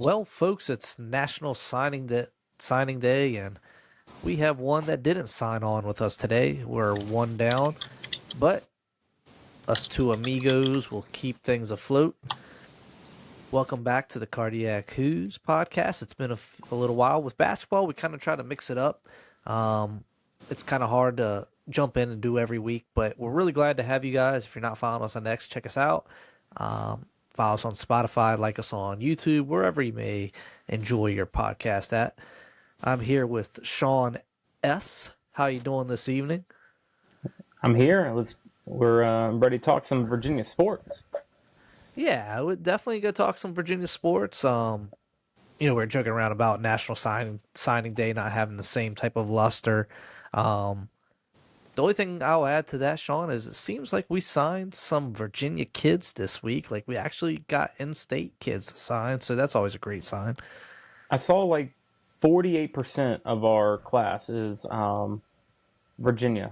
Well, folks, it's signing day, and we have one that didn't sign on with us today. We're one down, but us two amigos will keep things afloat. Welcome back to the Cardiac Who's podcast. It's been a little while with basketball. We kind of try to mix it up. Um, it's kind of hard to jump in and do every week, but we're really glad to have you guys. If you're not following us on X, check us out. Follow us on Spotify, like us on YouTube, wherever you may enjoy your podcast at. I'm here with Sean S. How you doing this evening? I'm here. We're ready to talk some Virginia sports. Yeah, I would definitely go talk some Virginia sports. We're joking around about National Signing Day not having the same type of luster. Um, the only thing I'll add to that, Sean, is it seems like we signed some Virginia kids this week. Like we actually got in-state kids to sign, so that's always a great sign. I saw like 48% of our class is Virginia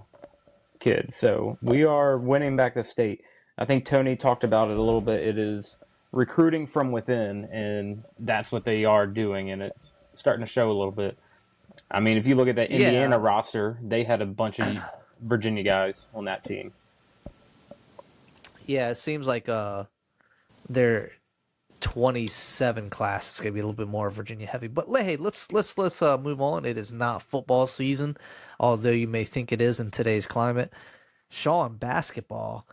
kids, so we are winning back the state. I think Tony talked about it a little bit. It is recruiting from within, and that's what they are doing, and it's starting to show a little bit. I mean, if you look at that Indiana Yeah, roster, they had a bunch of Virginia guys on that team. yeah, it seems like their 27 class is gonna be a little bit more Virginia heavy. But hey, let's move on. It is not football season, although you may think it is in today's climate. Sean, basketball,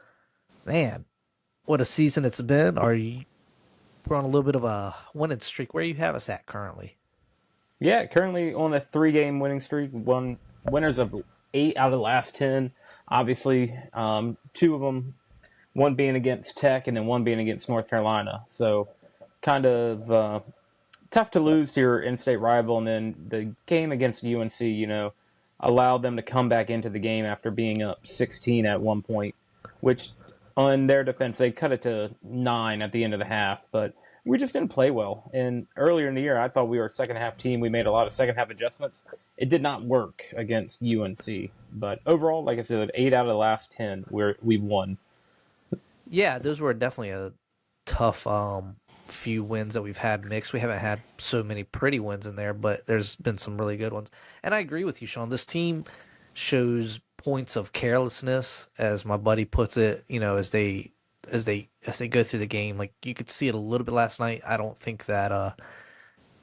man, what a season it's been. We're on a little bit of a winning streak. Where you have us at currently? Yeah, currently on a 3-game winning streak. One winners of 8 out of the last 10. Obviously, two of them, one being against Tech and then one being against North Carolina. So kind of tough to lose to your in-state rival. And then the game against UNC, allowed them to come back into the game after being up 16 at one point, which on their defense, they cut it to 9 at the end of the half. But we just didn't play well. And earlier in the year, I thought we were a second half team. We made a lot of second half adjustments. It did not work against UNC. But overall, like I said, 8 out of the last 10, we won. Yeah, those were definitely a tough few wins that we've had mixed. We haven't had so many pretty wins in there, but there's been some really good ones. And I agree with you, Sean. This team shows points of carelessness, as my buddy puts it, as they go through the game. Like you could see it a little bit last night. I don't think that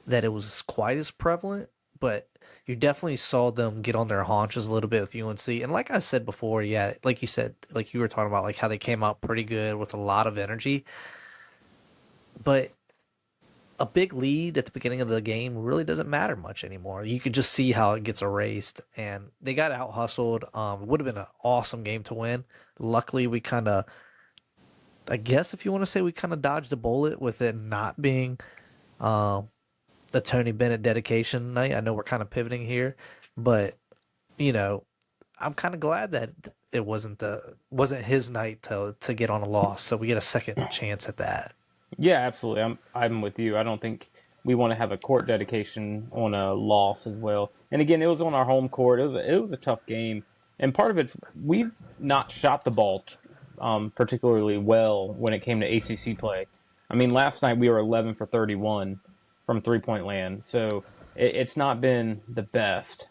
it was quite as prevalent, but you definitely saw them get on their haunches a little bit with UNC. And like I said before, yeah, like you said, like you were talking about, like how they came out pretty good with a lot of energy. But a big lead at the beginning of the game really doesn't matter much anymore. You could just see how it gets erased, and they got out hustled. It would have been an awesome game to win. Luckily, we kind of, I guess, if you want to say, we kind of dodged a bullet with it not being um, the Tony Bennett dedication night. I know we're kind of pivoting here, but you know, I'm kind of glad that it wasn't his night to get on a loss, so we get a second chance at that. Yeah, absolutely. I'm with you. I don't think we want to have a court dedication on a loss as well. And again, it was on our home court. It was a tough game, and part of it's we've not shot the ball particularly well when it came to ACC play. I mean, last night we were 11 for 31 from 3-point land, so it's not been the best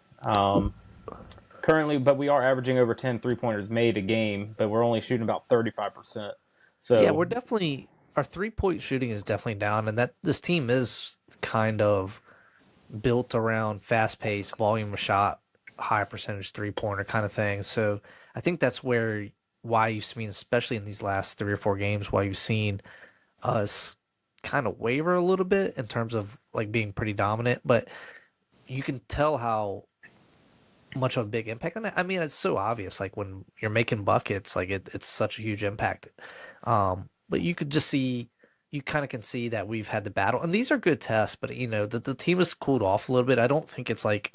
currently. But we are averaging over 10 3-pointers made a game, but we're only shooting about 35%. Yeah, So we're definitely our 3-point shooting is definitely down, and that this team is kind of built around fast pace, volume of shot, high percentage 3-pointer kind of thing. So I think that's why you've seen, especially in these last 3 or 4 games, why you've seen us kind of waver a little bit in terms of like being pretty dominant. But you can tell how much of a big impact. And I mean, it's so obvious. Like when you're making buckets, like it's such a huge impact. But you could just see, you kind of can see that we've had the battle, and these are good tests. But the team has cooled off a little bit. I don't think it's like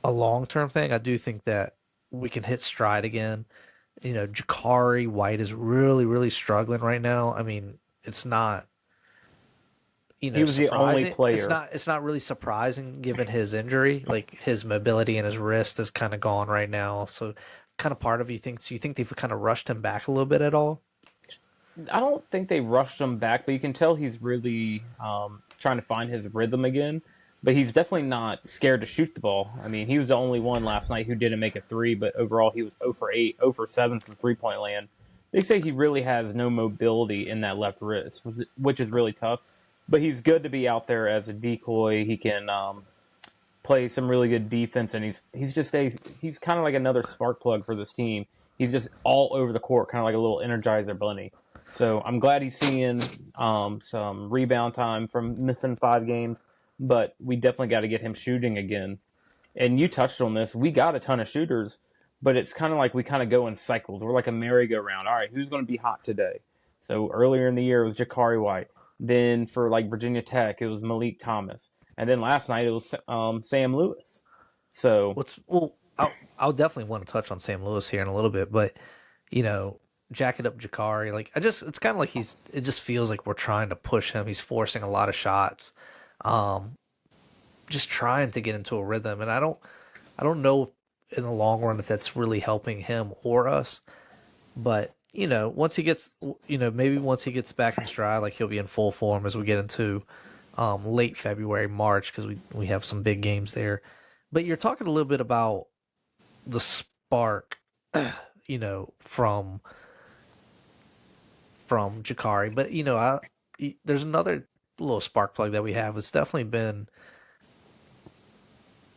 a long term thing. I do think that we can hit stride again. Jakari White is really, really struggling right now. I mean, it's not, he was the only surprising. It's player. not it's not really surprising given his injury. Like his mobility and his wrist is kind of gone right now. So kind of part of you think they've kind of rushed him back a little bit at all? I don't think they rushed him back, but you can tell he's really trying to find his rhythm again. But he's definitely not scared to shoot the ball. I mean, he was the only one last night who didn't make a three, but overall he was 0 for 8, 0 for 7 from 3-point land. They say he really has no mobility in that left wrist, which is really tough. But he's good to be out there as a decoy. He can play some really good defense, and he's kind of like another spark plug for this team. He's just all over the court, kind of like a little Energizer bunny. So I'm glad he's seeing some rebound time from missing 5 games, but we definitely got to get him shooting again. And you touched on this. We got a ton of shooters, but it's kind of like we kind of go in cycles. We're like a merry-go-round. All right, who's going to be hot today? So earlier in the year, it was Jakari White. Then for like Virginia Tech, it was Malik Thomas. And then last night, it was Sam Lewis. So, I'll definitely want to touch on Sam Lewis here in a little bit, but you know, jacking up Jakari, like it's kind of like it just feels like we're trying to push him. He's forcing a lot of shots, just trying to get into a rhythm, and I don't know in the long run if that's really helping him or us. But you know, maybe once he gets back in stride, like he'll be in full form as we get into late February, March, because we have some big games there. But you're talking a little bit about the spark, from Jakari. But there's another little spark plug that we have. It's definitely been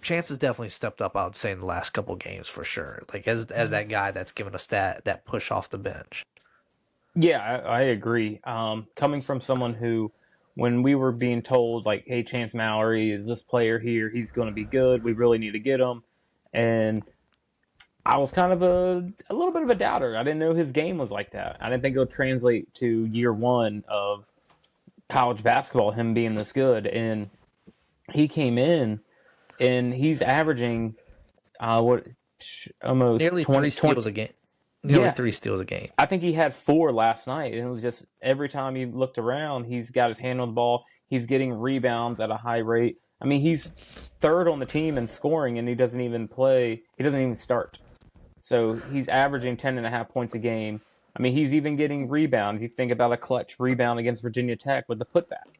Chance has definitely stepped up. I would say in the last couple games for sure. Like as that guy that's given us that push off the bench. yeah, I agree. Coming from someone who, when we were being told, like, hey, Chance Mallory is this player here, he's going to be good, we really need to get him. And I was kind of a little bit of a doubter. I didn't know his game was like that. I didn't think it would translate to year one of college basketball, him being this good. And he came in, and he's averaging what almost Nearly 20 three 20. steals a game. Nearly Yeah, three steals a game. I think he had 4 last night, and it was just every time he looked around, he's got his hand on the ball. He's getting rebounds at a high rate. I mean, he's third on the team in scoring, and he doesn't even play. He doesn't even start. So he's averaging 10.5 points a game. I mean, he's even getting rebounds. You think about a clutch rebound against Virginia Tech with the putback.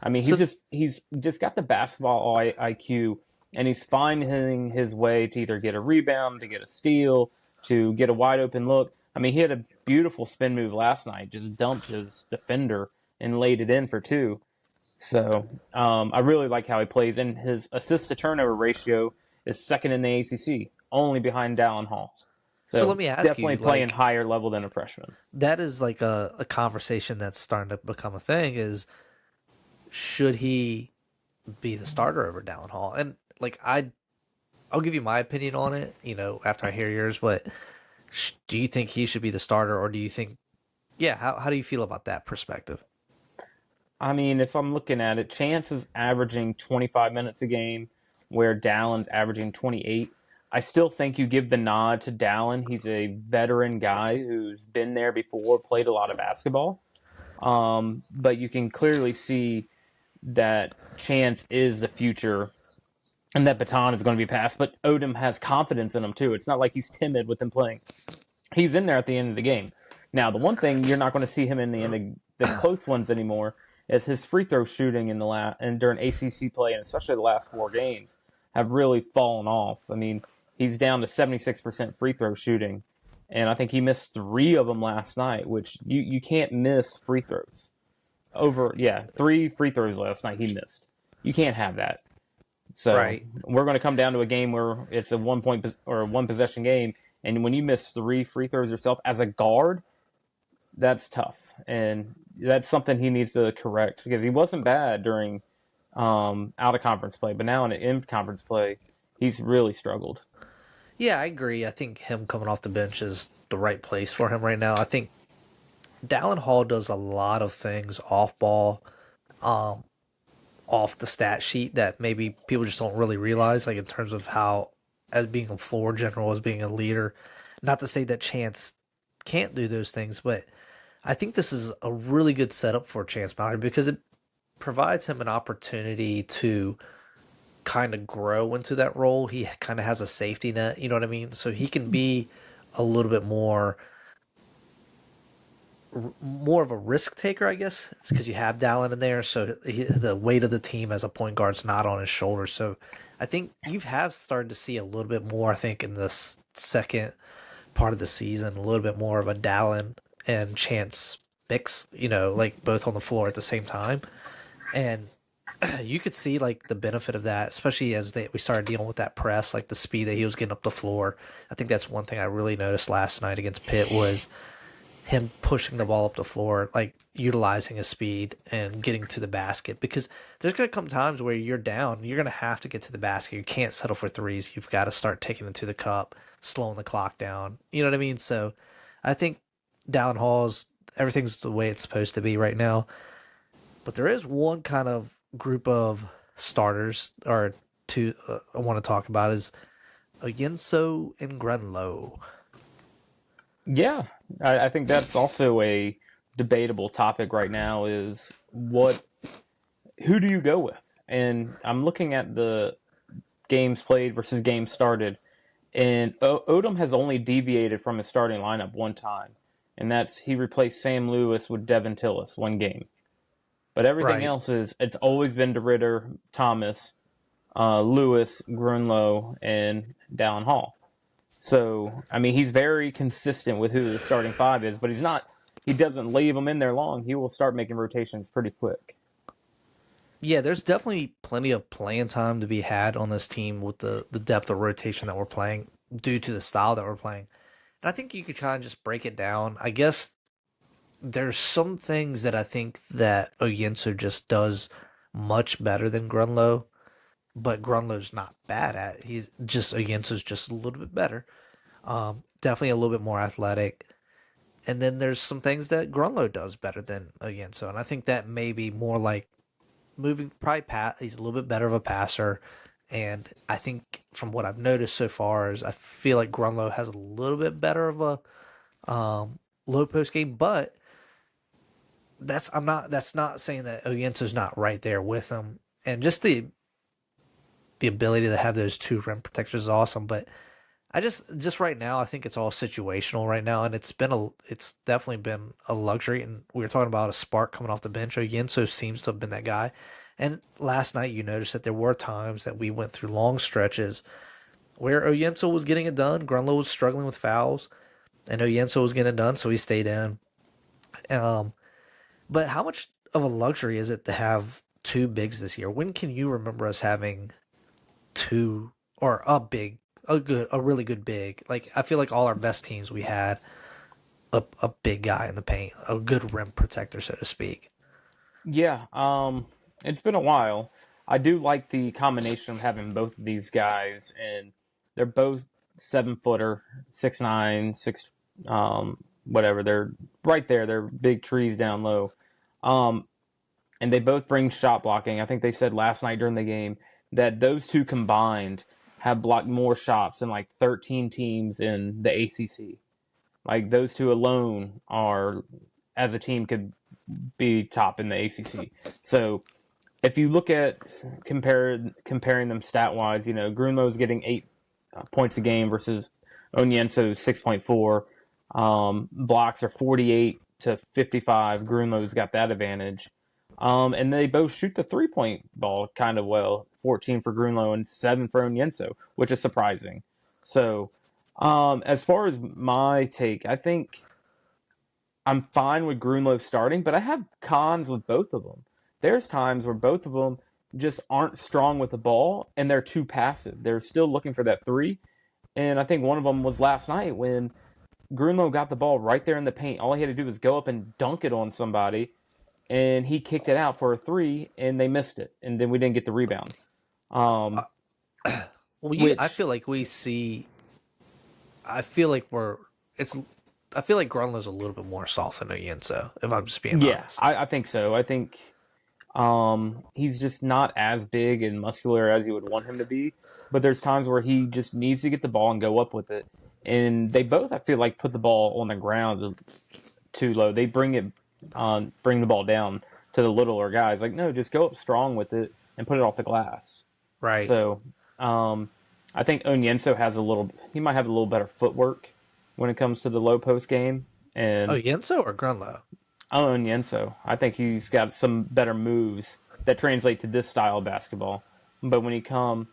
I mean, So he's just got the basketball IQ, and he's finding his way to either get a rebound, to get a steal, to get a wide open look. I mean, he had a beautiful spin move last night, just dumped his defender and laid it in for 2. So I really like how he plays, and his assist to turnover ratio is second in the ACC, only behind Dallin Hall. so let So me ask definitely you, playing like higher level than a freshman. that is like a conversation that's starting to become a thing. Is should he be the starter over Dallin Hall? And like I'll give you my opinion on it. After I hear yours, but do you think he should be the starter, or do you think? Yeah, how do you feel about that perspective? I mean, if I'm looking at it, Chance is averaging 25 minutes a game, where Dallin's averaging 28. I still think you give the nod to Dallin. He's a veteran guy who's been there before, played a lot of basketball. But you can clearly see that Chance is the future, and that baton is going to be passed. But Odom has confidence in him too. It's not like he's timid with him playing. He's in there at the end of the game. Now, the one thing you're not going to see him in the end of the close ones anymore is his free throw shooting in the and during ACC play, and especially the last 4 games, have really fallen off. I mean, he's down to 76% free throw shooting, and I think he missed 3 of them last night, which you can't miss free throws. 3 free throws last night he missed. You can't have that. So Right. we're going to come down to a game where it's a 1 point or a 1 possession game, and when you miss 3 free throws yourself as a guard, that's tough, and that's something he needs to correct, because he wasn't bad during out of conference play, but now in conference play, he's really struggled. Yeah, I agree. I think him coming off the bench is the right place for him right now. I think Dallin Hall does a lot of things off ball, off the stat sheet that maybe people just don't really realize, like in terms of how, as being a floor general, as being a leader. Not to say that Chance can't do those things, but I think this is a really good setup for Chance Mallory because it provides him an opportunity to kind of grow into that role. He kind of has a safety net, you know what I mean? So he can be a little bit more more of a risk taker, I guess, because you have Dallin in there, so the weight of the team as a point guard's not on his shoulders. So I think you have started to see a little bit more. I think in this second part of the season, a little bit more of a Dallin and Chance mix. Like both on the floor at the same time, and you could see like the benefit of that, especially as we started dealing with that press, like the speed that he was getting up the floor. I think that's one thing I really noticed last night against Pitt was him pushing the ball up the floor, like utilizing his speed and getting to the basket. Because there's going to come times where you're down, you're going to have to get to the basket. You can't settle for threes. You've got to start taking it to the cup, slowing the clock down. You know what I mean? So I think Dallin Hall's everything's the way it's supposed to be right now. But there is one kind of group of starters or two I want to talk about is Ayenso and Grunlow. Yeah, I think that's also a debatable topic right now. Is who do you go with? And I'm looking at the games played versus games started, and Odom has only deviated from his starting lineup one time, and that's he replaced Sam Lewis with Devin Tillis one game. But everything Right. else it's always been DeRitter, Thomas, Lewis, Grunlow, and Dallin Hall. So I mean, he's very consistent with who the starting five is, but he's not. He doesn't leave them in there long. He will start making rotations pretty quick. Yeah, there's definitely plenty of playing time to be had on this team with the depth of rotation that we're playing due to the style that we're playing. And I think you could kind of just break it down. I guess there's some things that I think that Oyenso just does much better than Grunlow, but Grunlow's not bad at it. He's just Oyenso's just a little bit better. Definitely a little bit more athletic. And then there's some things that Grunlow does better than Oyenso, and I think that may be more like moving probably he's a little bit better of a passer, and I think from what I've noticed so far is I feel like Grunlow has a little bit better of a low post game, but that's not saying that Oyento's not right there with him, and just the ability to have those two rim protectors is awesome, but I just right now I think it's all situational right now, and it's definitely been a luxury. And we were talking about a spark coming off the bench. Yenso seems to have been that guy. And last night you noticed that there were times that we went through long stretches where Oyenso was getting it done. Grunlow was struggling with fouls, and Oyenso was getting it done, so he stayed in. Um, but how much of a luxury is it to have two bigs this year? When can you remember us having two or a really good big? Like I feel like all our best teams we had a big guy in the paint, a good rim protector, so to speak. Yeah, it's been a while. I do like the combination of having both of these guys, and they're both 7 footer, 6'9", whatever. They're right there. They're big trees down low. Um, and they both bring shot blocking. I think they said last night during the game that those two combined have blocked more shots than like 13 teams in the ACC. Like those two alone are, as a team, could be top in the ACC. So if you look at comparing them stat wise, Grunlow's getting 8 points a game versus Onyenso 6.4. Blocks are 48 to 55. Grunlow's got that advantage. And they both shoot the 3-point ball kind of well. 14 for Grunlow and 7 for Onyenso, which is surprising. So, as far as my take, I think I'm fine with Grunlow starting, but I have cons with both of them. There's times where both of them just aren't strong with the ball and they're too passive. They're still looking for that three. And I think one of them was last night when Grunlow got the ball right there in the paint. All he had to do was go up and dunk it on somebody, and he kicked it out for a three, and they missed it. And then we didn't get the rebound. Um, Well, I which feel like we see. I feel like we're. It's. I feel like Grunlow's a little bit more soft than Oyenso, if I'm just being Yeah, honest. I think so. I think he's just not as big and muscular as you would want him to be. But there's times where he just needs to get the ball and go up with it. And they both, I feel like, put the ball on the ground too low. They bring the ball down to the littler guys. Like, no, just go up strong with it and put it off the glass. Right. So, I think Onyenso has he might have a little better footwork when it comes to the low post game. Oh, And Yenso or Grunlow? Owen Yenso, I think he's got some better moves that translate to this style of basketball. But when he come,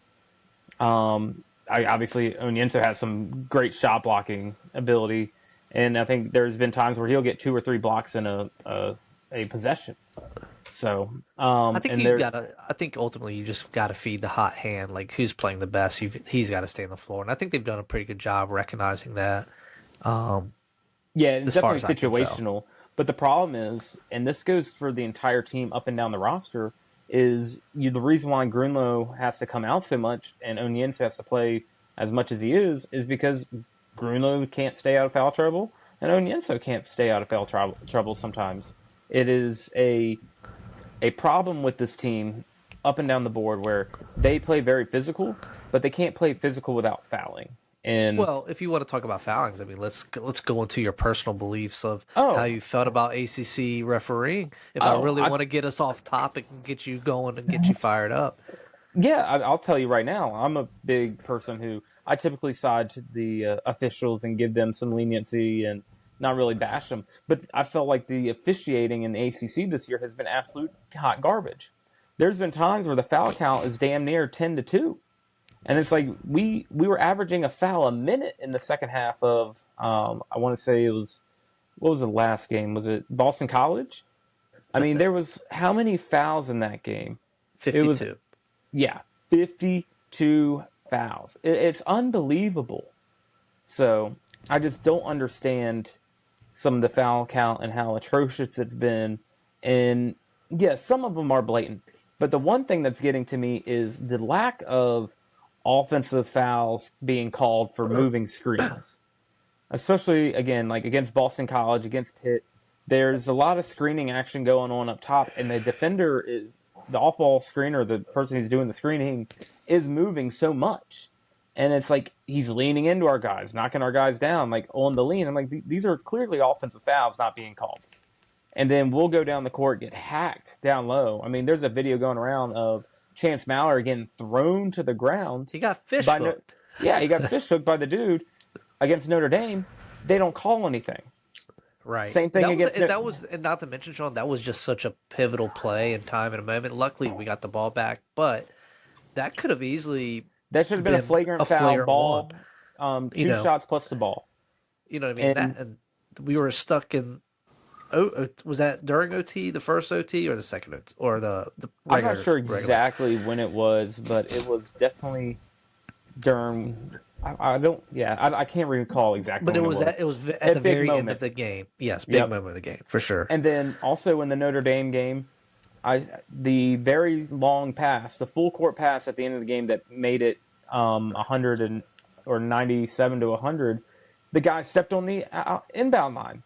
obviously Onyenso has some great shot blocking ability, and I think there's been times where he'll get 2 or 3 blocks in a possession. So, I think and you there, gotta. I think ultimately you just gotta feed the hot hand. Like who's playing the best, he's got to stay on the floor, and I think they've done a pretty good job recognizing that. Um, yeah, it's as far definitely as I can tell. situational. But the problem is, and this goes for the entire team up and down the roster, is the reason why Grunlow has to come out so much and Onyenso has to play as much as he is because Grunlow can't stay out of foul trouble and Onyenso can't stay out of foul trouble sometimes. It is a problem with this team up and down the board where they play very physical, but they can't play physical without fouling. And Well, if you want to talk about foulings, I mean, let's go into your personal beliefs of how oh, you felt about ACC refereeing. If I oh, really I want to get us off topic and get you going and get you fired up. yeah, I'll tell you right now. I'm a big person who I typically side to the officials and give them some leniency and not really bash them. But I felt like the officiating in the ACC this year has been absolute hot garbage. There's been times where the foul count is damn near 10-2, and it's like we were averaging a foul a minute in the second half of I want to say it was what was the last game? Was it Boston College? I mean, there was how many fouls in that game? It was 52. yeah, 52 fouls. It's unbelievable. So I just don't understand some of the foul count and how atrocious it's been. And yes, some of them are blatant. But the one thing that's getting to me is the lack of offensive fouls being called for moving screens. Especially, again, like against Boston College, against Pitt, there's a lot of screening action going on up top, and the defender is the off-ball screener, the person who's doing the screening, is moving so much, and it's like he's leaning into our guys, knocking our guys down, like on the lean. I'm like, these are clearly offensive fouls not being called, and then we'll go down the court, get hacked down low. I mean, there's a video going around of Chance Mallory getting thrown to the ground He got fish by no, hooked. yeah, he got fish hooked by the dude against Notre Dame. They don't call anything. Right. Same thing against That was, and not to mention, Sean, that was just such a pivotal play in time and a moment. Luckily, we got the ball back, but that could have easily that should have been a been flagrant a foul flagrant one. ball, You two know, shots plus the ball. you know what I mean. And That and we were stuck in. Oh, was that during OT, the first OT, or the second OT, or the I'm not sure regular? exactly when it was, but it was definitely during. I don't. Yeah, I can't recall exactly But when it was. it was at the A big very end of moment. the game. Yes, big Yep. moment of the game for sure. And then also in the Notre Dame game, the very long pass, the full court pass at the end of the game that made it 100 and or 97 to 100. The guy stepped on the inbound line.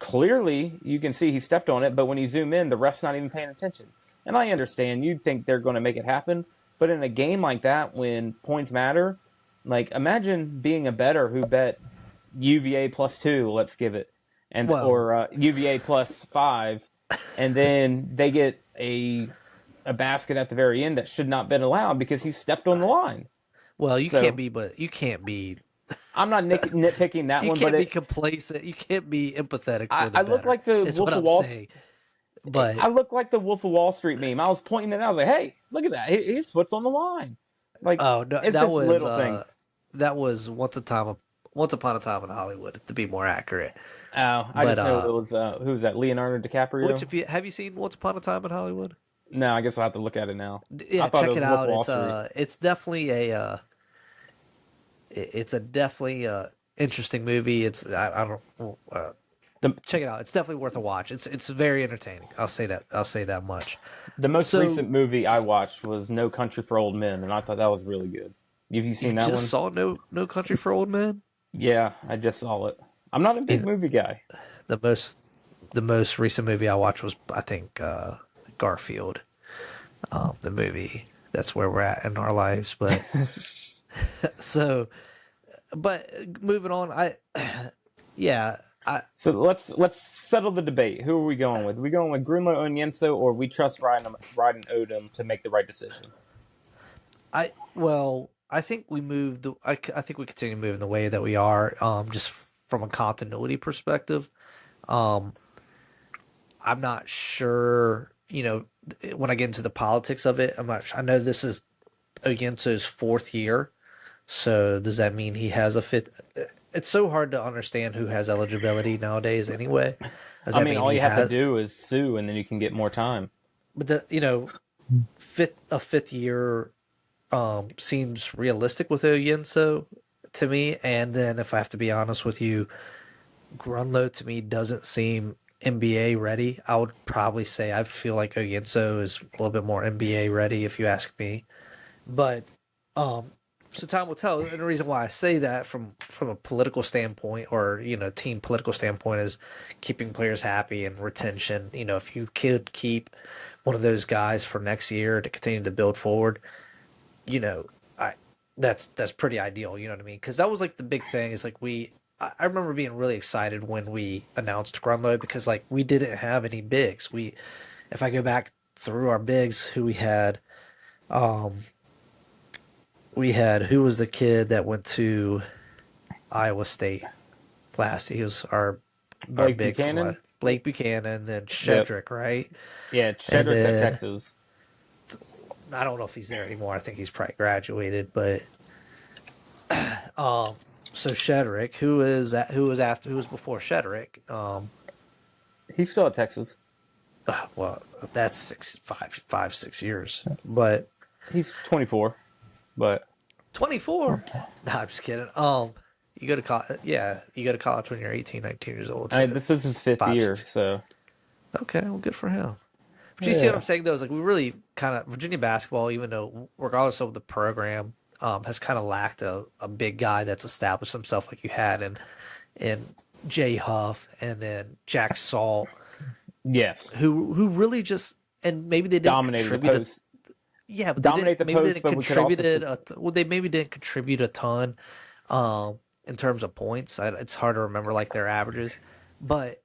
Clearly, you can see he stepped on it, but when you zoom in, the ref's not even paying attention. And I understand you'd think they're going to make it happen, but in a game like that, when points matter, like imagine being a bettor who bet UVA +2, let's give it, and Well, or UVA +5, and then they get a basket at the very end that should not been allowed because he stepped on the line. you can't So be, but I'm not nitpicking that you one, but can't be complacent. You can't be empathetic for the I look better. like the Is what Wolf of I'm Wall. saying. But I look like the Wolf of Wall Street meme. I was pointing it out. I was like, "Hey, look at that! His foot's on the line." Like oh no, it's just little things. that was once upon a time in Hollywood, to be more accurate. Oh, I But just know it was who was that? Leonardo which DiCaprio. if you have you seen Once Upon a Time in Hollywood? No, I guess I'll have to look at it now. I Yeah, thought it check was it Wolf of out. Wall Street. It's definitely it's a definitely interesting movie. I don't the check it out. It's definitely worth a watch. It's very entertaining. I'll say that. I'll say that much. The most So recent movie I watched was No Country for Old Men, and I thought that was really good. Have you you seen that just one? saw No Country for Old Men? Yeah, I just saw it. I'm not a big Yeah, movie guy. the most the most recent movie I watched was I think Garfield. The movie. That's where we're at in our lives. But so, but moving on, yeah, I So let's settle the debate. Who are we going with? Are we going with Grunlo Onyenso, or we trust Ryan Odom to make the right decision? well, I think we moved. I think we continue moving the way that we are. Just from a continuity perspective. Um, I'm not sure, when I get into the politics of it, I'm not sure. I know this is Oyento's fourth year. So does that mean he has a fifth? It's so hard to understand who has eligibility nowadays anyway. Does I that mean, mean all he you have to has, do is sue, and then you can get more time. but fifth year seems realistic with Oyenso to me. And then if I have to be honest with you, Grunlow to me doesn't seem NBA ready. I would probably say I feel like Oyenso is a little bit more NBA ready if you ask me. But um, so time will tell. And the reason why I say that from a political standpoint or team political standpoint is keeping players happy and retention. If you could keep one of those guys for next year to continue to build forward, you know, I that's pretty ideal. You know what I mean? Because that was like the big thing. Is like I remember being really excited when we announced Grunlow because like we didn't have any bigs. If I go back through our bigs, who um, we had who was the kid that went to Iowa State last? He was our Blake big from Buchanan. Blake Buchanan, then Yep. Shedrick, right? Yeah, And Shedrick's at then Texas. I don't know if he's there anymore. I think he's probably graduated, but um, so Shedrick, who was before Shedrick? He's still at Texas. Well, that's 6 years, but He's 24, but 24. No, I'm just kidding. You go to college, yeah, you go to college when you're 18, 19 years old. I mean, So this is his fifth five, year, 6. so Okay, well, good for him. But you see what I'm yeah, saying, though? Is like we really kind of Virginia basketball, even though regardless of the program, has kind of lacked a big guy that's established himself like you had in Jay Huff and then Jack Salt, yes, who really just and maybe they didn't dominated the contribute a post, yeah, but they didn't dominate the maybe they post, didn't but we could also contributed well they maybe didn't contribute a ton in terms of points. It's hard to remember like their averages, but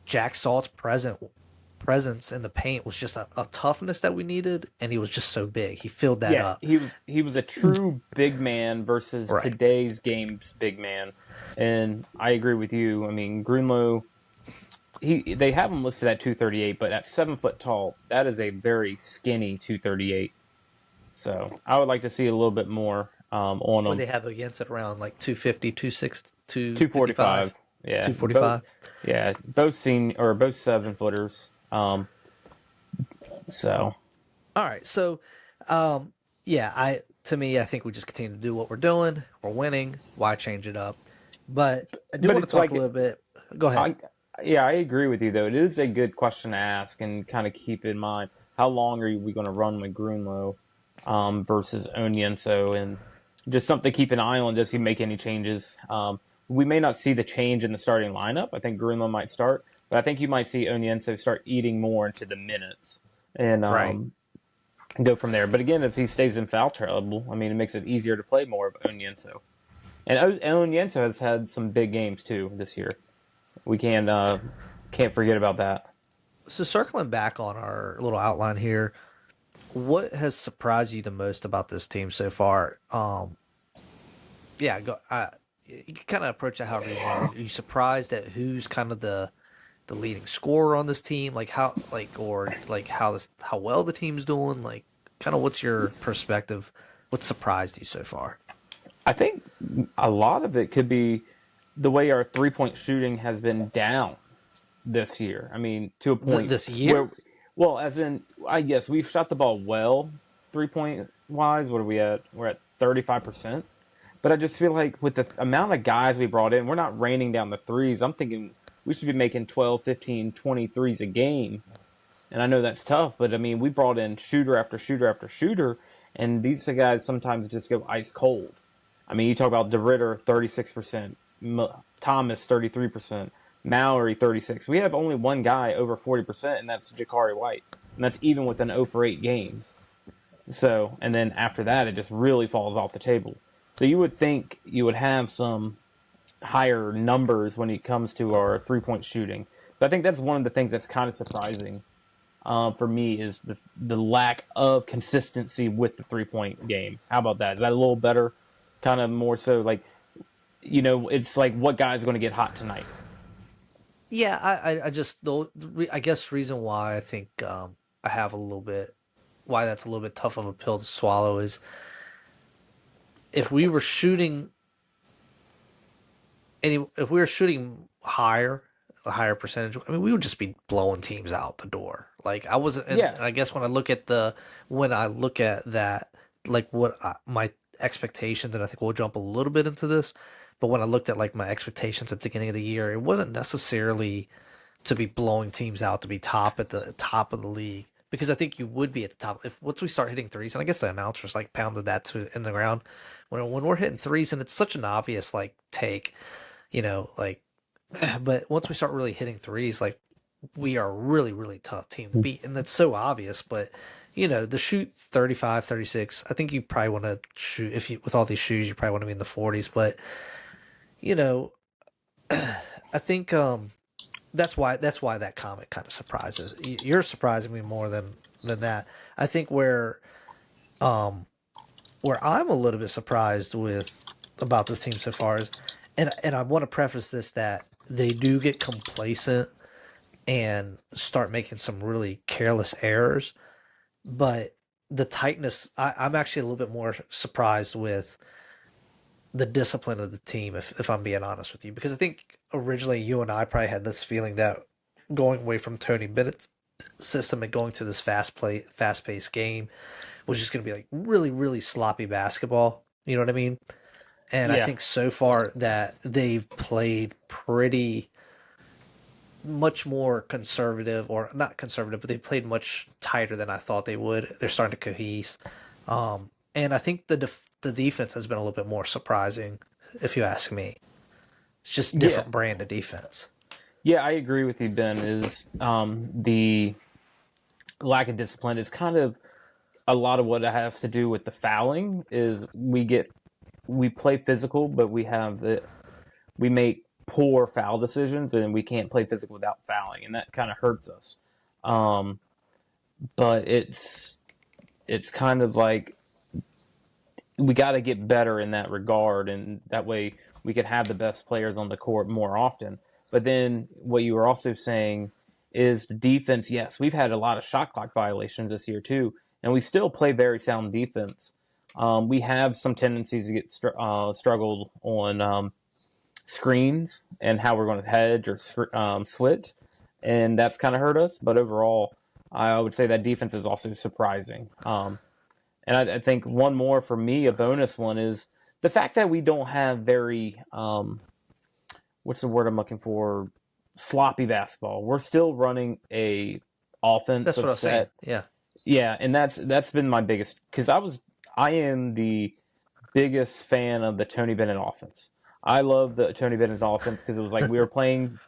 Jack Salt's presence in the paint was just a toughness that we needed, and he was just so big. He filled that yeah, up. he was a true big man versus Right. today's game's big man, and I agree with you. I mean, Grunlow, they have him listed at 238, but at 7 foot tall, that is a very skinny 238. So I would like to see a little bit more on What him. they have against it around like 250, 260, 245. Yeah, both. 245. Yeah, both 7 footers. So All right. So, yeah, to me, I think we just continue to do what we're doing. We're winning. Why change it up? But I do but want to it's talk a like little bit. Go ahead. I yeah, I agree with you though. It is a good question to ask and kind of keep in mind how long are we going to run with Grunlow versus Onyenso, and just something to keep an eye on. Does he make any changes? We may not see the change in the starting lineup. I think Grunlow might start, but I think you might see Onyenso start eating more into the minutes and Right. go from there. But again, if he stays in foul trouble, I mean, it makes it easier to play more of Onyenso. And Onyenso has had some big games too this year. We can't forget about that. So circling back on our little outline here, what has surprised you the most about this team so far? Yeah, go. You can kind of approach it however you want. Are you surprised at who's kind of the leading scorer on this team? Like how well the team's doing? Like, kind of what's your perspective? What surprised you so far? I think a lot of it could be the way our 3 point shooting has been down this year. I mean, to a point This year? where, well, as in, I guess we've shot the ball well, 3 point wise. What are we at? We're at 35%. But I just feel like with the amount of guys we brought in, we're not raining down the threes. I'm thinking we should be making 12, 15, 20 threes a game. And I know that's tough, but I mean, we brought in shooter after shooter after shooter, and these guys sometimes just go ice cold. I mean, you talk about DeRitter, 36%, Thomas, 33%, Mallory, 36. We have only one guy over 40%, and that's Jakari White. And that's even with an 0 for 8 game. So, and then after that, it just really falls off the table. So you would think you would have some higher numbers when it comes to our 3 point shooting. But I think that's one of the things that's kind of surprising for me is the lack of consistency with the 3 point game. How about that? Is that a little better? Kind of more so like it's like what guy's going to get hot tonight. Yeah, I just I guess reason why I think I have a little bit why that's a little bit tough of a pill to swallow is if we were shooting if we were shooting higher, a higher percentage, I mean, we would just be blowing teams out the door. Like I wasn't, and Yeah, I guess when I look at that, like my expectations, and I think we'll jump a little bit into this, but when I looked at like my expectations at the beginning of the year, it wasn't necessarily to be blowing teams out to be top at the top of the league. Because I think you would be at the top if once we start hitting threes, and I guess the announcers like pounded that to in the ground when we're hitting threes, and it's such an obvious like take, like, but once we start really hitting threes, like we are a really, really tough team to beat. And that's so obvious, but to shoot 35, 36, I think you probably want to shoot if you, with all these shoes, you probably want to be in the 40s, but you know, I think, that's why that comment kind of surprises. You're surprising me more than that. I think um, where I'm a little bit surprised with about this team so far is, and I want to preface this that they do get complacent and start making some really careless errors, but the tightness, I'm actually a little bit more surprised with the discipline of the team, if I'm being honest with you, because I think originally you and I probably had this feeling that going away from Tony Bennett's system and going to this fast paced game was just going to be like really, really sloppy basketball. You know what I mean? And I yeah, think so far that they've played pretty much more conservative, or not conservative, but they've played much tighter than I thought they would. They're starting to cohese. And I think the defense has been a little bit more surprising, if you ask me. It's just yeah, different brand of defense. yeah. I agree with you, Ben. Is the lack of discipline is kind of a lot of what it has to do with the fouling. Is we play physical, but we make poor foul decisions, and we can't play physical without fouling, and that kind of hurts us. Um, but it's kind of like we got to get better in that regard, and that way we can have the best players on the court more often. But then what you were also saying is the defense. Yes, we've had a lot of shot clock violations this year too, and we still play very sound defense. We have some tendencies to get struggled on screens and how we're going to hedge or switch, and that's kind of hurt us. But overall, I would say that defense is also surprising. And I think one more for me, a bonus one, is the fact that we don't have very what's the word I'm looking for? Sloppy basketball. We're still running a That's what offensive I was saying. set. Yeah. Yeah, and that's been my biggest because I am the biggest fan of the Tony Bennett offense. I love the Tony Bennett offense because it was like we were playing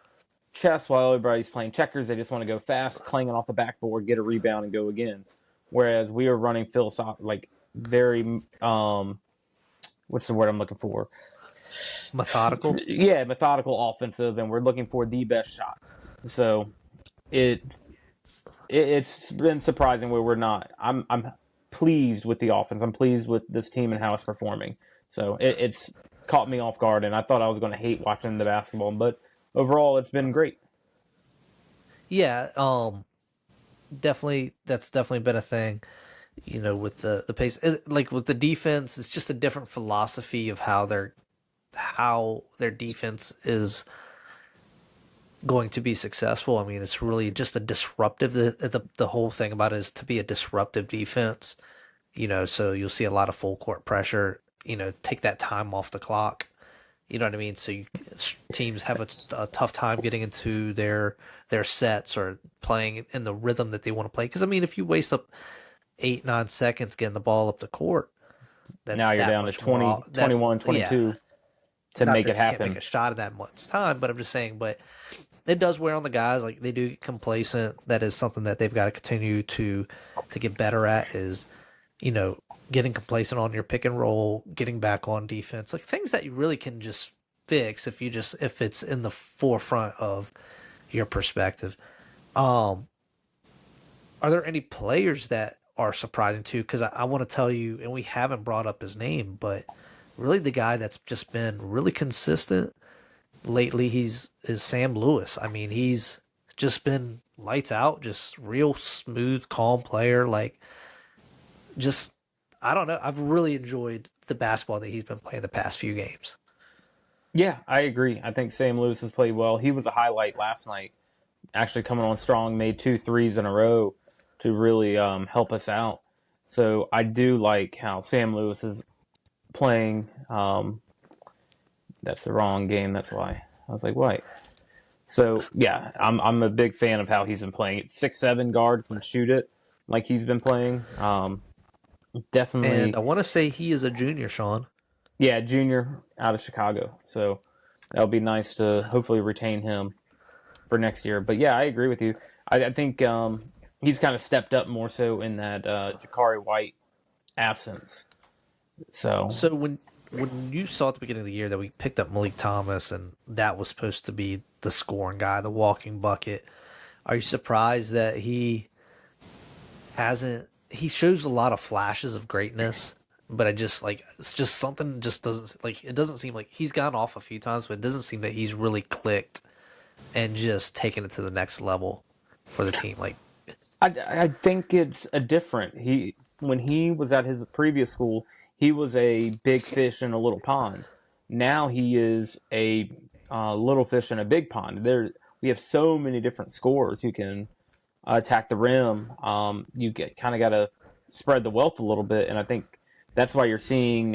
chess while everybody's playing checkers. They just want to go fast, clanging off the backboard, get a rebound, and go again. Whereas we were running like very what's the word I'm looking for? Methodical. Yeah, methodical offensive, and we're looking for the best shot. So it it's been surprising where we're not. I'm pleased with the offense. I'm pleased with this team and how it's performing. So it's caught me off guard, and I thought I was going to hate watching the basketball, but overall, it's been great. Yeah. Definitely. That's definitely been a thing. With the pace, like with the defense, it's just a different philosophy of how their defense is going to be successful. I mean, it's really just a disruptive. The whole thing about it is to be a disruptive defense. So you'll see a lot of full court pressure. Take that time off the clock. You know what I mean? So teams have a tough time getting into their sets or playing in the rhythm that they want to play. Because I mean, if you waste up 8, 9 seconds getting the ball up the court, that's Now you're that down to much more. 20, That's 21, yeah. 22 to Not make it that you can't make happen. a shot in that much time, but I'm just saying. But it does wear on the guys. Like they do get complacent. That is something that they've got to continue to get better at. Is you know getting complacent on your pick and roll, getting back on defense, like things that you really can just fix if it's in the forefront of your perspective. Um, are there any players that are surprising too? Because I want to tell you, and we haven't brought up his name, but really the guy that's just been really consistent lately is Sam Lewis. I mean, he's just been lights out, just real smooth, calm player. Like, just I don't know. I've really enjoyed the basketball that he's been playing the past few games. Yeah, I agree. I think Sam Lewis has played well. He was a highlight last night, actually coming on strong, made 2 threes in a row to really help us out. So I do like how Sam Lewis is playing. That's the wrong game. That's why I was like, wait. So yeah, I'm a big fan of how he's been playing. It's 6'7" guard can shoot it like he's been playing. And Definitely, I want to say he is a junior, Sean. yeah, junior out of Chicago. So that'll be nice to hopefully retain him for next year. But yeah, I agree with you. I think he's kind of stepped up more so in that Jakari White absence. So So when you saw at the beginning of the year that we picked up Malik Thomas and that was supposed to be the scoring guy, the walking bucket, are you surprised that he hasn't? He shows a lot of flashes of greatness, but I just like it's just something just doesn't like it doesn't seem like he's gone off a few times, but it doesn't seem that he's really clicked and just taken it to the next level for the team. Like, I think it's a different. He when he was at his previous school, he was a big fish in a little pond. Now he is a little fish in a big pond. There we have so many different scorers who can attack the rim. You get kind of got to spread the wealth a little bit, and I think that's why you're seeing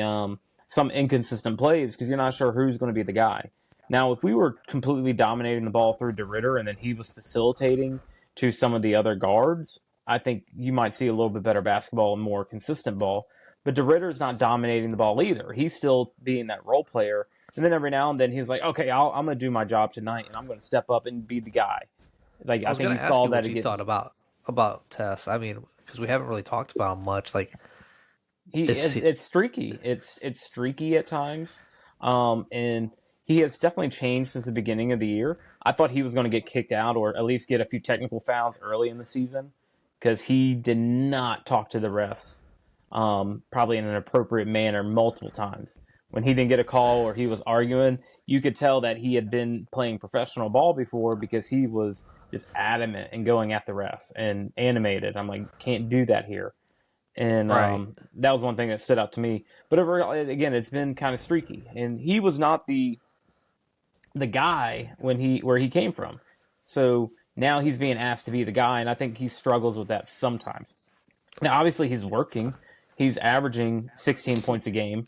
some inconsistent plays because you're not sure who's going to be the guy. Now, if we were completely dominating the ball through DeRitter and then he was facilitating to some of the other guards, I think you might see a little bit better basketball and more consistent ball. But DeRitter's not dominating the ball either. He's still being that role player. And then every now and then he's like, okay, I'm going to do my job tonight and I'm going to step up and be the guy. Like I I was think gonna you ask saw you that what you again. thought about Tess. I mean, because we haven't really talked about him much. Like, is he, It's streaky. It's streaky at times, and he has definitely changed since the beginning of the year. I thought he was going to get kicked out or at least get a few technical fouls early in the season because he did not talk to the refs, probably in an appropriate manner multiple times. When he didn't get a call or he was arguing, you could tell that he had been playing professional ball before because he was just adamant and going at the refs and animated. I'm like, can't do that here. And right? that was one thing that stood out to me. But overall, again, it's been kind of streaky, and he was not the guy when he where he came from. So now he's being asked to be the guy, and I think he struggles with that sometimes. Now, obviously, he's working. He's averaging 16 points a game.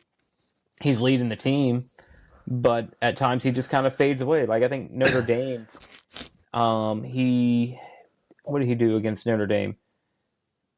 He's leading the team, but at times he just kind of fades away. Like I think Notre Dame, he what did he do against Notre Dame?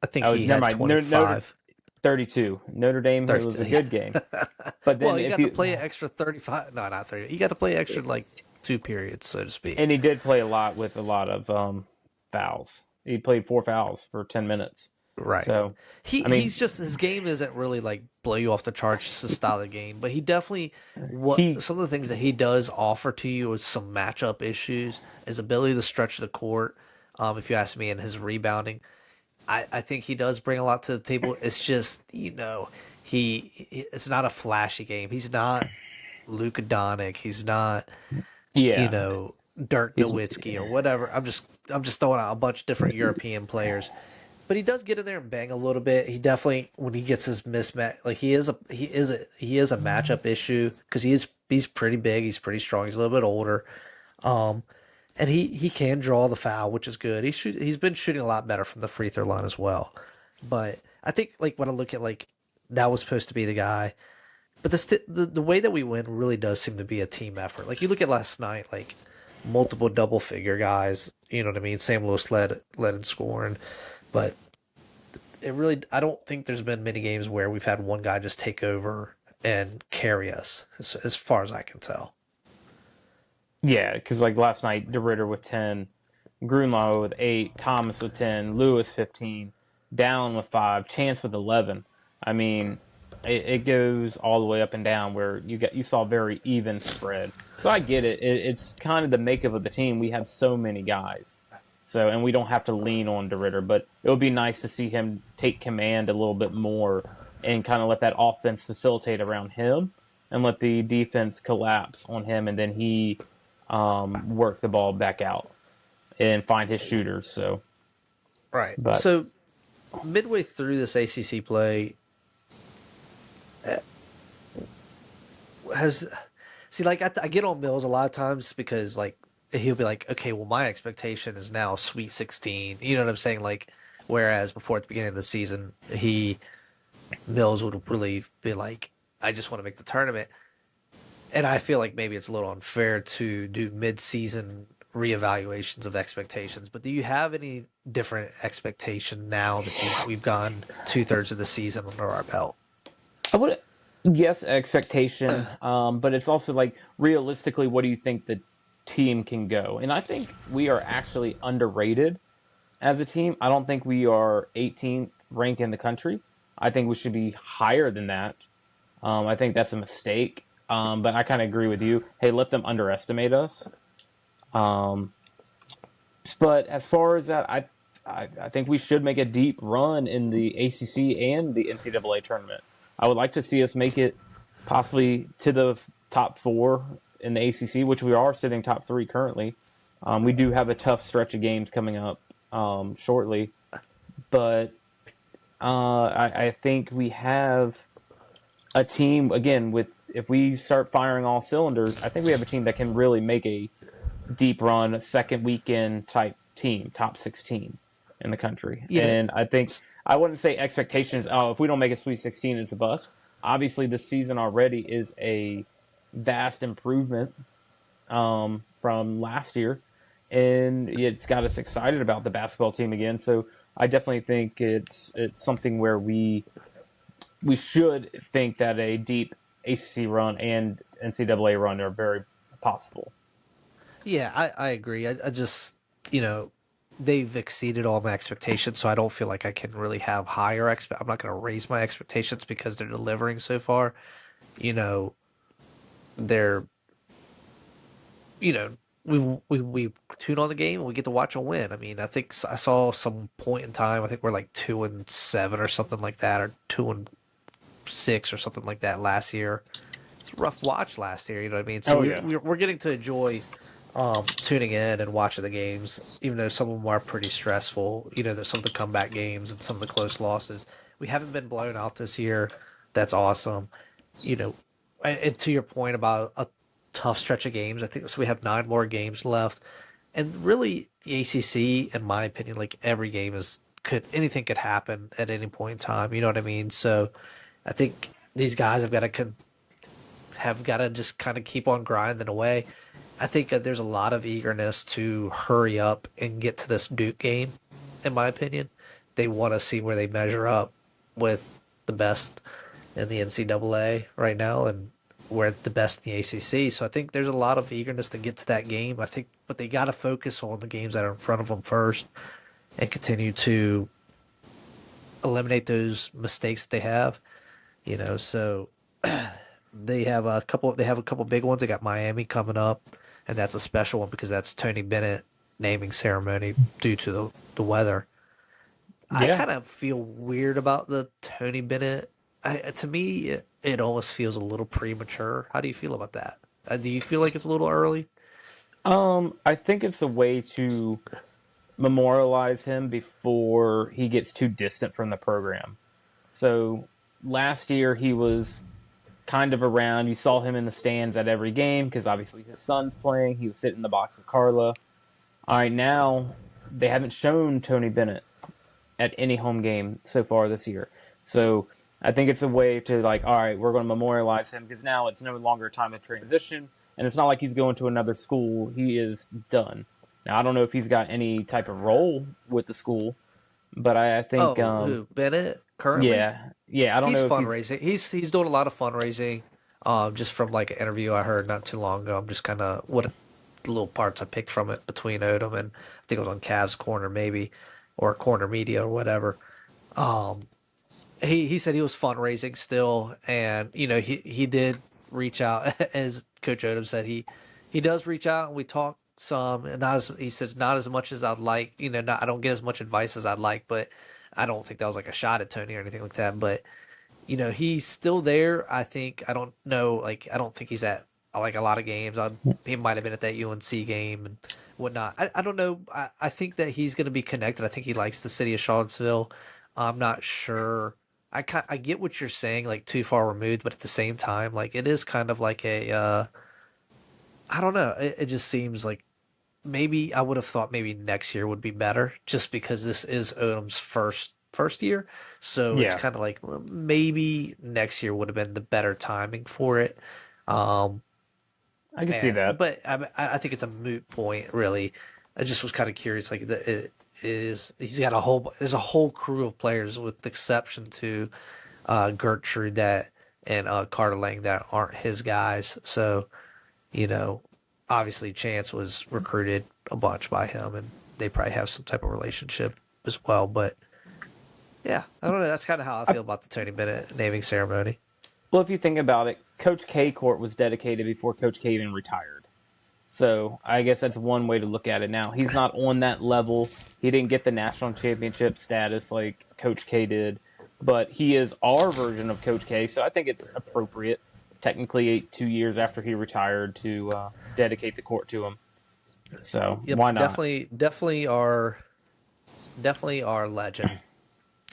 I think Oh, he never had mind. Notre 25. 32. Notre Dame. It was a 30. good game. But Well, then he if got to you play an extra 35. No, not 30. He got to play extra like two periods, so to and speak. he did play a lot with a lot of fouls. He played 4 fouls for 10 minutes. Right. So, I He's mean, just his game isn't really like blow you off the charts, just the style of the game. But he definitely what he some of the things that he does offer to you is some matchup issues, his ability to stretch the court. If you ask me, and his rebounding, I think he does bring a lot to the table. It's just it's not a flashy game. He's not Luka Doncic. He's not you yeah, know Dirk he's Nowitzki or whatever. I'm just throwing out a bunch of different European players. But he does get in there and bang a little bit. He definitely when he gets his mismatch, like he is a matchup issue because he's pretty big, he's pretty strong, he's a little bit older, um, and he can draw the foul, which is good. He's been shooting a lot better from the free throw line as well. But I think like when I look at like that was supposed to be the guy, but the way that we win really does seem to be a team effort. Like you look at last night, like multiple double figure guys. You know what I mean? Sam Lewis led in scoring, but it really I don't think there's been many games where we've had one guy just take over and carry us as far as I can tell. yeah, because like last night, DeRitter with 10, Grunlaw with 8, Thomas with 10, Lewis 15, Down with 5, Chance with 11. I mean, it goes all the way up and down where you saw very even spread. So I get it. It's kind of the makeup of the team. We have so many guys. So and we don't have to lean on DeRitter, but it would be nice to see him take command a little bit more and kind of let that offense facilitate around him. and let the defense collapse on him, and then he work the ball back out and find his shooters. So, Right. but So midway through this ACC play, uh, has see like I get on Mills a lot of times because like he'll be like, okay, well my expectation is now Sweet 16. You know what I'm saying? Like, whereas before at the beginning of the season, Mills would really be like, I just want to make the tournament. And I feel like maybe it's a little unfair to do mid-season reevaluations of expectations. But do you have any different expectation now that we've gone 2/3 of the season under our belt? I would, yes, expectation, but it's also like realistically, what do you think the team can go? And I think we are actually underrated as a team. I don't think we are 18th ranked in the country. I think we should be higher than that. I think that's a mistake. But I kind of agree with you. Hey, let them underestimate us. Um, but as far as that, I think we should make a deep run in the ACC and the NCAA tournament. I would like to see us make it possibly to the top four in the ACC, which we are sitting top three currently. We do have a tough stretch of games coming up shortly, but I think we have a team again with if we start firing all cylinders. I think we have a team that can really make a deep run, second weekend type team, top 16 in the country. You know, And I think I wouldn't say expectations. Oh, if we don't make a Sweet 16, it's a bust. Obviously, this season already is a vast improvement from last year, and it's got us excited about the basketball team again. So I definitely think it's something where we should think that a deep ACC run and NCAA run are very possible. yeah, I agree. I just, you know, they've exceeded all my expectations, so I don't feel like I can really have higher I'm not going to raise my expectations because they're delivering so far. You know, they're you know, we tune on the game and we get to watch a win. I mean, I think I saw some point in time. I think we're like 2-7 or something like that, or 2-6 or something like that last year. It's a rough watch last year. You know what I mean? So Oh yeah. we're getting to enjoy tuning in and watching the games, even though some of them are pretty stressful. You know, there's some of the comeback games and some of the close losses. We haven't been blown out this year. That's awesome. You know, and to your point about a tough stretch of games, I think so. We have 9 more games left, and really, the ACC, in my opinion, like every game is could anything could happen at any point in time. You know what I mean? So, I think these guys have got to just kind of keep on grinding away. I think that there's a lot of eagerness to hurry up and get to this Duke game. In my opinion, they want to see where they measure up with the best in the NCAA right now, and we're the best in the ACC. So I think there's a lot of eagerness to get to that game. I think, but they got to focus on the games that are in front of them first and continue to eliminate those mistakes that they have. You know, so they have a couple. They have a couple big ones. They got Miami coming up, and that's a special one because that's Tony Bennett naming ceremony due to the weather. I Yeah. kind of feel weird about the Tony Bennett. To me, it almost feels a little premature. How do you feel about that? Do you feel like it's a little early? I think it's a way to memorialize him before he gets too distant from the program. So last year he was kind of around. You saw him in the stands at every game because obviously his son's playing. He was sitting in the box with Carla. All right, now they haven't shown Tony Bennett at any home game so far this year. So I think it's a way to like, all right, we're going to memorialize him because now it's no longer a time of transition, and it's not like he's going to another school. He is done. Now I don't know if he's got any type of role with the school, but I think, Oh, who Bennett currently? yeah, yeah, I don't He's know if he's, fundraising. He's doing a lot of fundraising. Just from like an interview I heard not too long ago. I'm just kind of what little parts I picked from it between Odom and I think it was on Cavs Corner maybe, or Corner Media or whatever. Um, he said he was fundraising still, and you know he did reach out as Coach Odom said he does reach out and we talk some, and not as he says not as much as I'd like. You know, not, I don't get as much advice as I'd like, but I don't think that was like a shot at Tony or anything like that. But he's still there. I think I don't know. Like I don't think he's at like a lot of games. He might have been at that UNC game and whatnot. I don't know. I think that he's going to be connected. I think he likes the city of Charlottesville. I'm not sure. I get what you're saying, like too far removed, but at the same time, like it is kind of like a I don't know. It just seems like maybe I would have thought maybe next year would be better, just because this is Odom's first year. So it's Yeah, kind of like well, maybe next year would have been the better timing for it. Um, I can see and that. but I think it's a moot point, really. I just was kind of curious, like it is he's got there's a whole crew of players with the exception to Gertrude that and Carter Lang that aren't his guys. So you know, obviously Chance was recruited a bunch by him, and they probably have some type of relationship as well. But yeah, I don't know. That's kind of how I I, feel about the Tony Bennett naming ceremony. well, if you think about it, Coach K Court was dedicated before Coach K even retired. So I guess that's one way to look at it now. He's not on that level. He didn't get the national championship status like Coach K did, but he is our version of Coach K. So I think it's appropriate, technically 2 years after he retired, to dedicate the court to him. So Yep, why not? definitely our legend.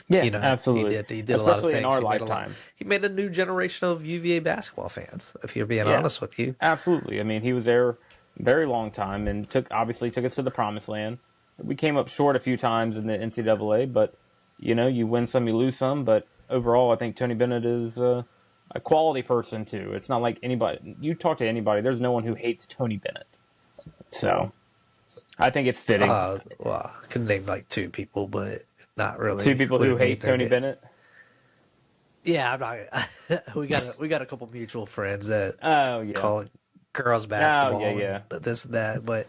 Yeah, absolutely. He did a lot of Especially in things. our lifetime. He made a new generation of UVA basketball fans. If you're being Yeah, honest with you, absolutely. I mean, he was there a very long time and took us to the promised land. We came up short a few times in the NCAA, but you win some, you lose some. But overall, I think Tony Bennett is a quality person too. It's not like anybody you talk to anybody. There's no one who hates Tony Bennett. So I think it's fitting. well, I could name like two people, but not Two really people would who have hate named their Tony name. Bennett. Yeah, I'm not. We got a couple mutual friends that Oh yeah. call it girls Oh yeah, basketball and yeah. this and that, but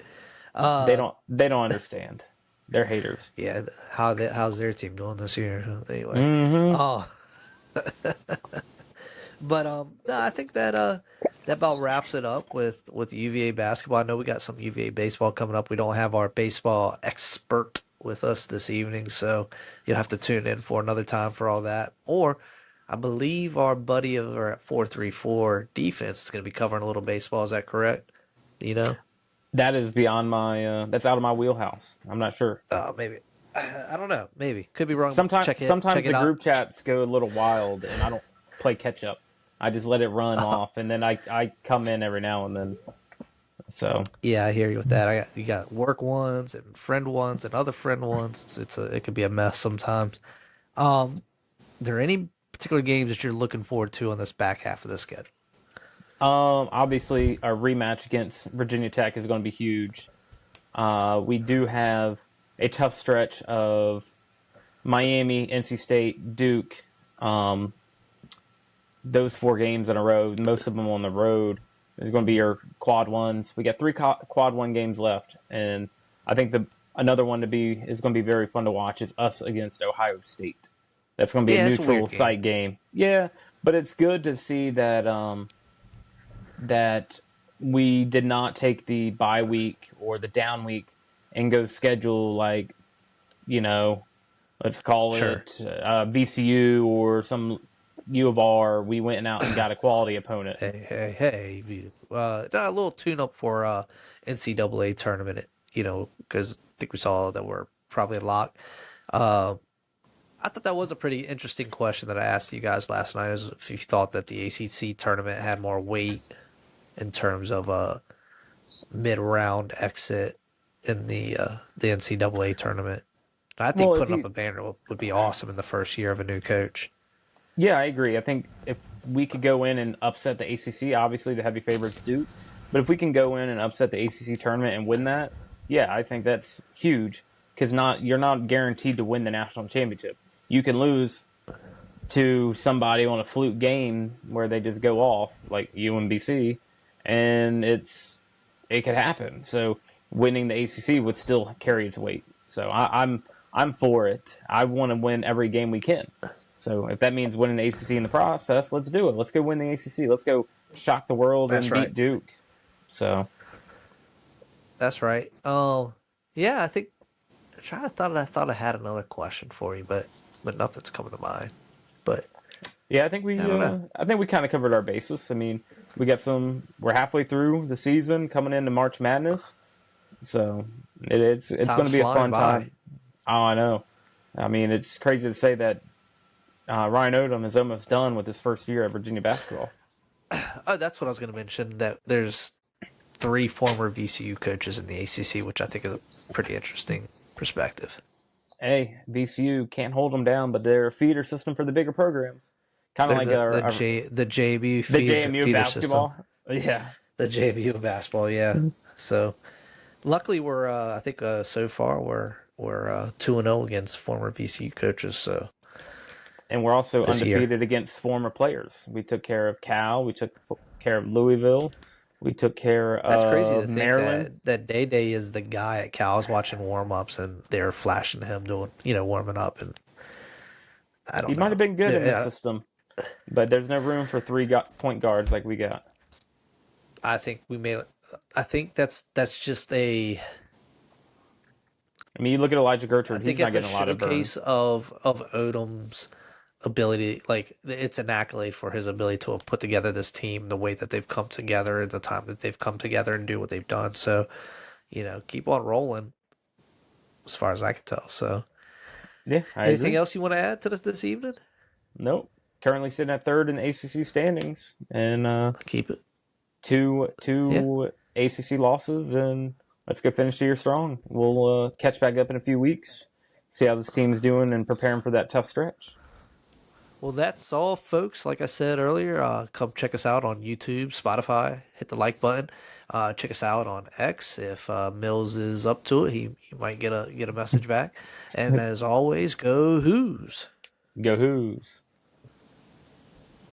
They uh, don't understand. They're haters. yeah, how's their team doing this year? Anyway, Mm-hmm. oh, but no, I think that about wraps it up with UVA basketball. I know we got some UVA baseball coming up. We don't have our baseball expert with us this evening, so you'll have to tune in for another time for all that. Or I believe our buddy over at 434 defense is going to be covering a little baseball. Is that correct? Do you know? That is beyond my. That's out of my wheelhouse. I'm not sure. Maybe. I don't know. Maybe could be wrong. Sometimes Check sometimes it the out. group chats go a little wild, and I don't play catch up. I just let it run off, and then I come in every now and then. So Yeah, I hear you with that. You got work ones and friend ones and other friend ones. It could be a mess sometimes. There any particular games that you're looking forward to on this back half of the schedule? obviously, a rematch against Virginia Tech is going to be huge. We do have a tough stretch of Miami, NC State, Duke. Um, those 4 games in a row, most of them on the road. There's going to be your quad ones. We got 3 quad 1 games left, and I think the another one to be is going to be very fun to watch is us against Ohio State. That's going to be a Yeah, it's a weird neutral game. site game. Yeah, but it's good to see that that we did not take the bye week or the down week and go schedule like you know let's call Sure. it VCU or some U of R. We went out and got a quality opponent. Hey. A little tune up for NCAA tournament. Because I think we saw that we're probably a lock. Uh, I thought that was a pretty interesting question that I asked you guys last night. Is if you thought that the ACC tournament had more weight in terms of a mid-round exit in the NCAA tournament. And I think Well, if putting up you a banner would be awesome in the first year of a new coach. Yeah, I agree. I think if we could go in and upset the ACC, obviously the heavy favorites do, but if we can go in and upset the ACC tournament and win that, yeah, I think that's huge because not you're not guaranteed to win the national championship. You can lose to somebody on a fluke game where they just go off like UMBC, and it could happen. So winning the ACC would still carry its weight. So I'm for it. I want to win every game we can. So if that means winning the ACC in the process, let's do it. Let's go win the ACC. Let's go shock the world That's and right. beat Duke. So That's right. Yeah, I think I thought I had another question for you, but nothing's coming to mind. But Yeah, I don't know. I think we kind of covered our bases. I mean, we got some. We're halfway through the season, coming into March Madness, so it's going Time's to be a flying fun by. time. Oh, I know. I mean, it's crazy to say that Ryan Odom is almost done with his first year at Virginia basketball. Oh, that's what I was going to mention. That there's three former VCU coaches in the ACC, which I think is a pretty interesting perspective. Hey, VCU can't hold them down, but they're a feeder system for the bigger programs, kind of They're like the JV the JMU feeder system, basketball. Yeah, the JVU basketball. Yeah. So luckily, we're I think so far we're 2-0 against former VCU coaches. So and we're also this year, undefeated against former players. We took care of Cal. We took care of Louisville. We took care that's crazy of to think Maryland. that Day Day is the guy at Cal. I was watching warm ups and they're flashing him doing warming up, and I He don't might have know. been good in the Yeah, system, but there's no room for point guards like we got. I think we made. I think that's just a. I mean, you look at Elijah I Gertrude; think he's not it's a getting a lot of burn. showcase of Odom's ability. Like it's an accolade for his ability to have put together this team, the way that they've come together, the time that they've come together and do what they've done. So keep on rolling, as far as I can tell. So, Yeah, I anything agree. else you want to add to this evening? Nope. Currently sitting at third in the ACC standings, and Keep it. Yeah. two ACC losses, and let's go finish the year strong. We'll catch back up in a few weeks, see how this team's doing, and preparing for that tough stretch. Well, that's all, folks. Like I said earlier, come check us out on YouTube, Spotify. Hit the like button. Check us out on X. If Mills is up to it, he might get a message back. And as always, go Who's. Go Who's.